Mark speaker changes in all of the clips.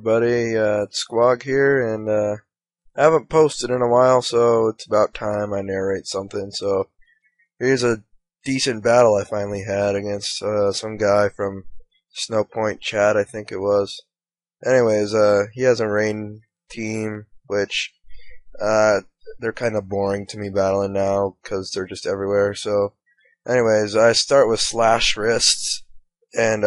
Speaker 1: everybody, it's Squawk here, and I haven't posted in a while, so it's about time I narrate something. So here's a decent battle I finally had against some guy from Snowpoint Chat, I think it was. Anyways, he has a rain team, which they're kind of boring to me battling now, because they're just everywhere. So anyways, I start with Slash Wrists, and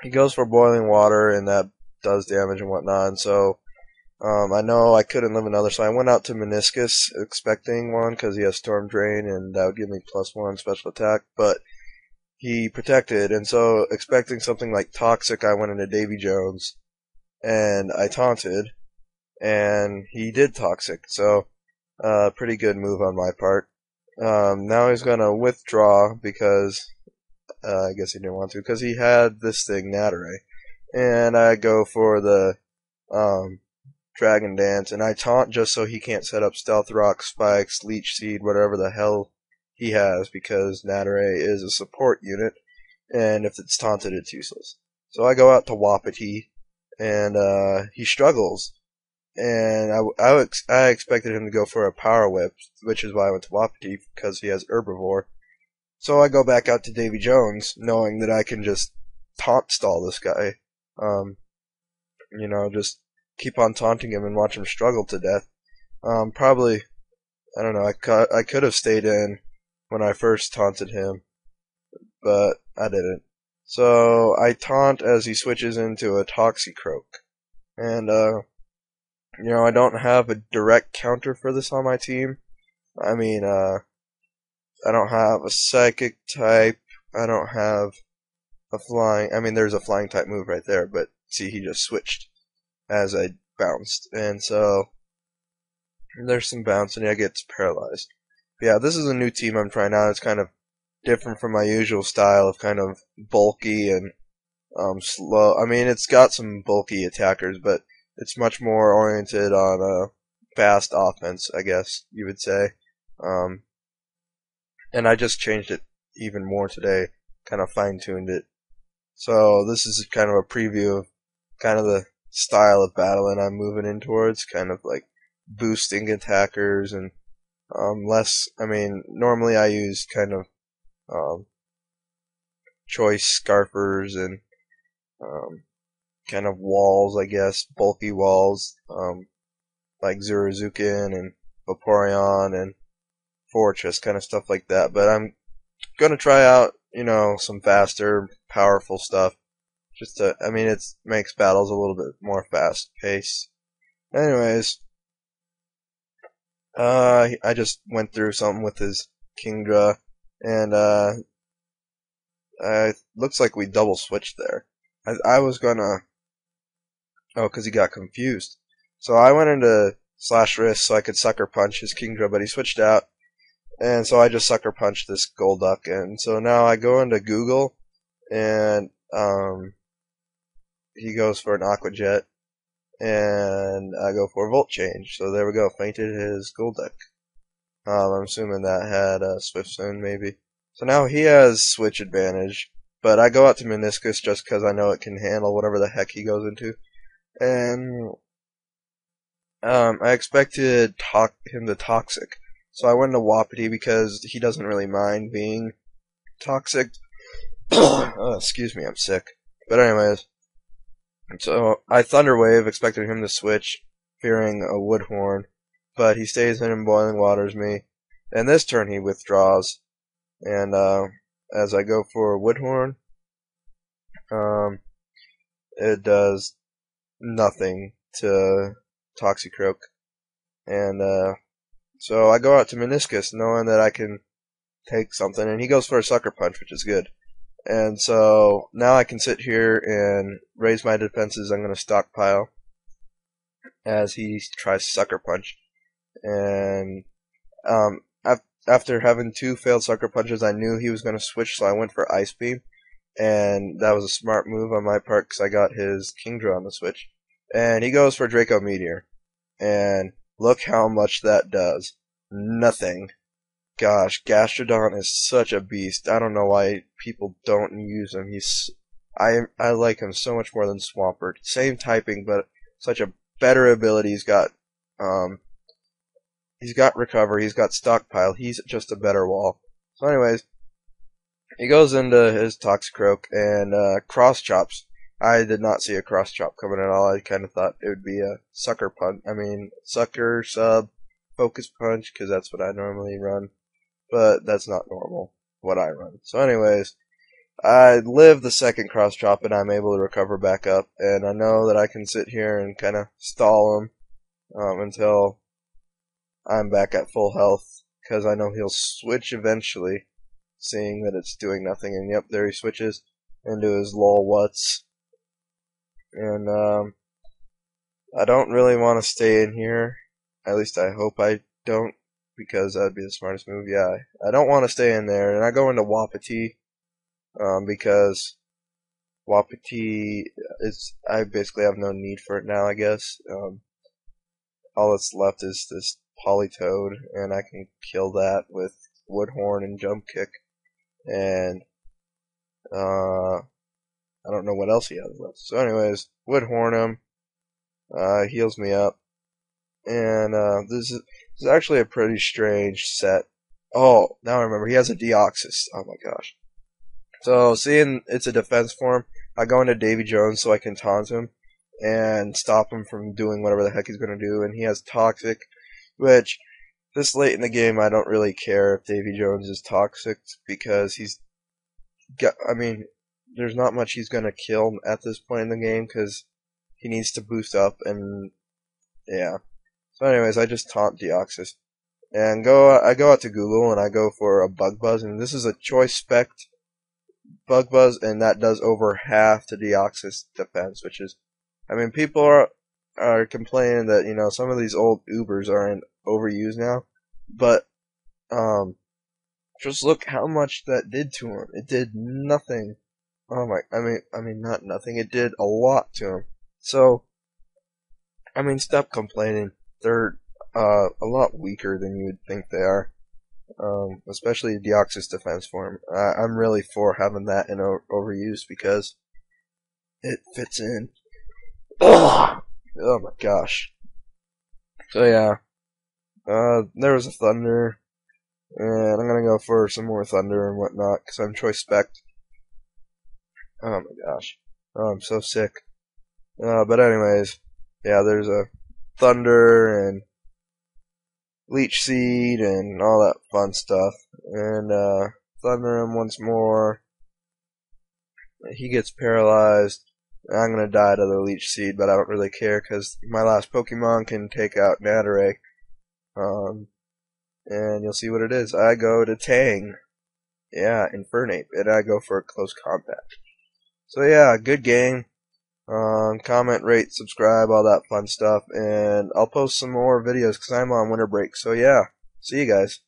Speaker 1: he goes for boiling water, and that does damage and whatnot. And so I know I couldn't live another, so I went out to Meniscus expecting one because he has Storm Drain, and that would give me +1 special attack. But he protected, and so expecting something like Toxic, I went into Davy Jones, and I taunted, and he did Toxic. So pretty good move on my part. Now he's gonna withdraw because I guess he didn't want to, because he had this thing, Natteray. And I go for the Dragon Dance, and I taunt just so he can't set up Stealth Rock, Spikes, Leech Seed, whatever the hell he has, because Natteray is a support unit, and if it's taunted, it's useless. So I go out to Wapiti, and he struggles. And I expected him to go for a Power Whip, which is why I went to Wapiti, because he has Herbivore. So I go back out to Davy Jones, knowing that I can just taunt stall this guy. Just keep on taunting him and watch him struggle to death. Probably, I don't know, I could have stayed in when I first taunted him, but I didn't. So I taunt as he switches into a Toxicroak. And, I don't have a direct counter for this on my team. I mean, I don't have a Psychic type. I don't have a flying. I mean, there's a flying type move right there, but see, he just switched as I bounced. And so there's some bounce, and I get paralyzed. But yeah, this is a new team I'm trying out. It's kind of different from my usual style of kind of bulky and slow. I mean, it's got some bulky attackers, but it's much more oriented on fast offense, I guess you would say. And I just changed it even more today, kind of fine-tuned it. So this is kind of a preview of kind of the style of battling I'm moving in towards, kind of like boosting attackers and normally I use kind of choice scarfers and kind of walls, I guess, bulky walls, like Zurazukin and Vaporeon and Fortress, kind of stuff like that. But I'm gonna try out, some faster, powerful stuff. It makes battles a little bit more fast paced. Anyways, I just went through something with his Kingdra, and looks like we double switched there. I was gonna, because he got confused. So I went into Slash Wrist so I could Sucker Punch his Kingdra, but he switched out. And so I just Sucker Punched this Golduck, and so now I go into Google, and he goes for an Aqua Jet, and I go for a Volt Change. So there we go, fainted his Golduck. I'm assuming that had a Swift Swim, maybe. So now he has switch advantage, but I go out to Meniscus just because I know it can handle whatever the heck he goes into. And I expected him to Toxic. So I went to Wapiti because he doesn't really mind being Toxic. Oh, excuse me, I'm sick. But anyways, so I Thunder Wave, expecting him to switch, fearing a Woodhorn, but he stays in and Boiling Waters me. And this turn he withdraws, and as I go for a Woodhorn, it does nothing to Toxicroak. And so I go out to Meniscus knowing that I can take something, and he goes for a Sucker Punch, which is good. And so now I can sit here and raise my defenses. I'm going to stockpile as he tries Sucker Punch. And after having 2 failed Sucker Punches, I knew he was going to switch, so I went for Ice Beam. And that was a smart move on my part because I got his Kingdra on the switch. And he goes for Draco Meteor. And look how much that does. Nothing. Gosh, Gastrodon is such a beast. I don't know why people don't use him. I like him so much more than Swampert. Same typing, but such a better ability. Um he's got recover, he's got stockpile, he's just a better wall. So anyways, he goes into his Toxicroak and cross chops. I did not see a cross chop coming at all. I kind of thought it would be a sucker punch. I mean, sucker, sub, focus punch, because that's what I normally run. But that's not normal, what I run. So anyways, I live the second cross chop and I'm able to recover back up. And I know that I can sit here and kind of stall him until I'm back at full health. Because I know he'll switch eventually, seeing that it's doing nothing. And yep, there he switches into his lol what's. And I don't really want to stay in here. At least I hope I don't, because that'd be the smartest move. Yeah, I don't want to stay in there. And I go into Wapiti because Wapiti is, I basically have no need for it now, I guess. All that's left is this Politoed, and I can kill that with Woodhorn and Jump Kick. And I don't know what else he has left. So anyways, Woodhorn him, heals me up, and this is actually a pretty strange set. Oh, now I remember, he has a Deoxys. Oh my gosh. So seeing it's a defense form, I go into Davy Jones so I can taunt him and stop him from doing whatever the heck he's going to do, and he has Toxic, which this late in the game I don't really care if Davy Jones is toxic, because he's got, I mean, there's not much he's going to kill at this point in the game, because he needs to boost up, and yeah. So anyways, I just taunt Deoxys. And I go out to Google, and I go for a Bug Buzz, and this is a Choice Spect Bug Buzz, and that does over half the Deoxys defense, which is, I mean, people are complaining that, you know, some of these old Ubers are overused now, but, just look how much that did to him. It did nothing. Oh my, I mean, not nothing. It did a lot to him. So, I mean, stop complaining. They're a lot weaker than you would think they are. Especially Deoxys defense form. I'm really for having that in overuse because it fits in. Oh my gosh. So yeah, there was a Thunder, and I'm gonna go for some more Thunder and whatnot because I'm Choice Spect. Oh my gosh. Oh, I'm so sick. But anyways, yeah, there's a Thunder and Leech Seed and all that fun stuff. And Thunder him once more. He gets paralyzed. I'm gonna die to the Leech Seed, but I don't really care because my last Pokemon can take out Natterake. And you'll see what it is. I go to Tang. Yeah, Infernape. And I go for a close combat. So yeah, good game. Comment, rate, subscribe, all that fun stuff. And I'll post some more videos because I'm on winter break. So yeah, see you guys.